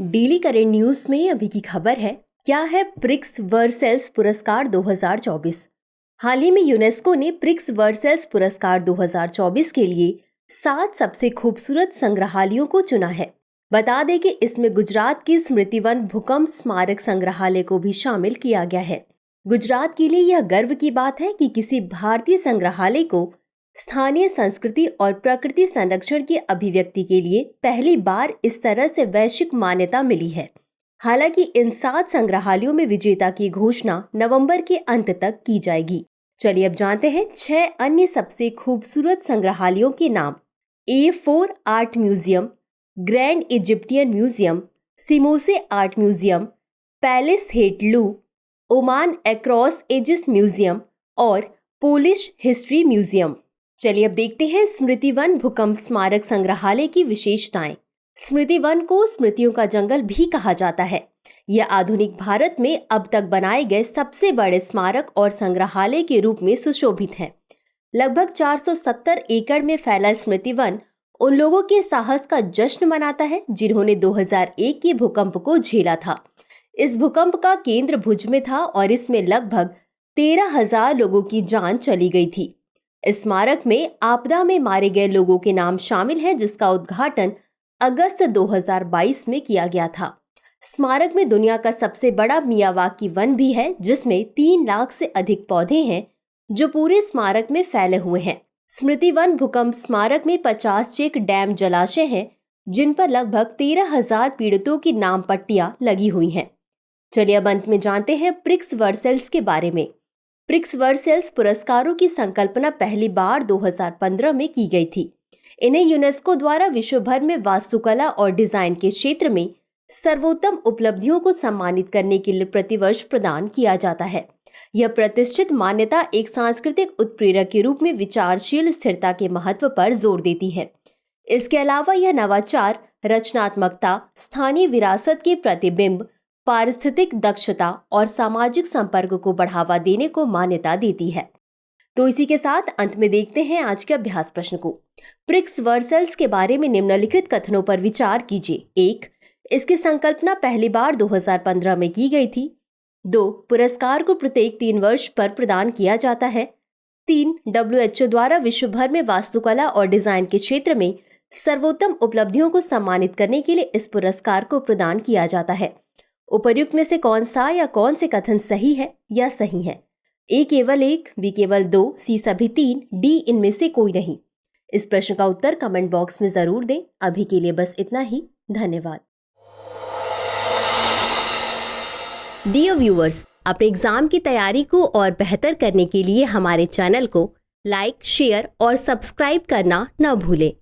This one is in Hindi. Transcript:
डेली करेंट न्यूज में अभी की खबर है, क्या है प्रिक्स वर्सेल्स पुरस्कार 2024। हाल ही में यूनेस्को ने प्रिक्स वर्सेल्स पुरस्कार 2024 के लिए 7 सबसे खूबसूरत संग्रहालयों को चुना है। बता दें कि इसमें गुजरात की स्मृति वन भूकंप स्मारक संग्रहालय को भी शामिल किया गया है। गुजरात के लिए यह गर्व की बात है कि किसी भारतीय संग्रहालय को स्थानीय संस्कृति और प्रकृति संरक्षण की अभिव्यक्ति के लिए पहली बार इस तरह से वैश्विक मान्यता मिली है। हालांकि इन 7 संग्रहालयों में विजेता की घोषणा नवंबर के अंत तक की जाएगी। चलिए अब जानते हैं 6 अन्य सबसे खूबसूरत संग्रहालयों के नाम। A4 art museum, grand Egyptian museum, सिमोसे art museum, palace Het Loo, Oman across ages museum और पोलिश हिस्ट्री म्यूजियम। चलिए अब देखते हैं स्मृति वन भूकंप स्मारक संग्रहालय की विशेषताएं। स्मृति वन को स्मृतियों का जंगल भी कहा जाता है। यह आधुनिक भारत में अब तक बनाए गए सबसे बड़े स्मारक और संग्रहालय के रूप में सुशोभित है। लगभग 470 एकड़ में फैला स्मृति वन उन लोगों के साहस का जश्न मनाता है जिन्होंने 2001 के भूकंप को झेला था। इस भूकंप का केंद्र भुज में था और इसमें लगभग 13,000 लोगों की जान चली गई थी। इस स्मारक में आपदा में मारे गए लोगों के नाम शामिल हैं, जिसका उद्घाटन अगस्त 2022 में किया गया था। स्मारक में दुनिया का सबसे बड़ा मियावाकी वन भी है, जिसमें 3 लाख से अधिक पौधे हैं जो पूरे स्मारक में फैले हुए हैं। स्मृति वन भूकंप स्मारक में 50 चेक डैम जलाशय हैं, जिन पर लगभग 13,000 पीड़ितों की नाम पट्टियां लगी हुई हैं। चलिए अब अंत में जानते हैं प्रिक्स वर्सेल्स के बारे में। प्रिक्स वर्सेल्स पुरस्कारों की संकल्पना पहली बार 2015 में की गई थी। इन्हें यूनेस्को द्वारा विश्व भर में वास्तुकला और डिजाइन के क्षेत्र में सर्वोत्तम उपलब्धियों को सम्मानित करने के लिए प्रतिवर्ष प्रदान किया जाता है। यह प्रतिष्ठित मान्यता एक सांस्कृतिक उत्प्रेरक के रूप में विचारशील स्थिरता के महत्व पर जोर देती है। इसके अलावा यह नवाचार, रचनात्मकता, स्थानीय विरासत के प्रतिबिंब, पारिस्थितिक दक्षता और सामाजिक संपर्क को बढ़ावा देने को मान्यता देती है। तो इसी के साथ अंत में देखते हैं आज के अभ्यास प्रश्न को। प्रिक्स वर्सेल्स के बारे में निम्नलिखित कथनों पर विचार कीजिए। 1. इसकी संकल्पना पहली बार 2015 में की गई थी। 2. पुरस्कार को प्रत्येक 3 वर्ष पर प्रदान किया जाता है। 3. WHO द्वारा विश्व भर में वास्तुकला और डिजाइन के क्षेत्र में सर्वोत्तम उपलब्धियों को सम्मानित करने के लिए इस पुरस्कार को प्रदान किया जाता है। उपर्युक्त में से कौन सा या कौन से कथन सही है या सही है? A केवल 1, B केवल 2, C सभी 3, D इनमें से कोई नहीं। इस प्रश्न का उत्तर कमेंट बॉक्स में जरूर दें। अभी के लिए बस इतना ही। धन्यवाद। डियर व्यूअर्स, अपने एग्जाम की तैयारी को और बेहतर करने के लिए हमारे चैनल को लाइक, शेयर और सब्सक्राइब करना न भूलें।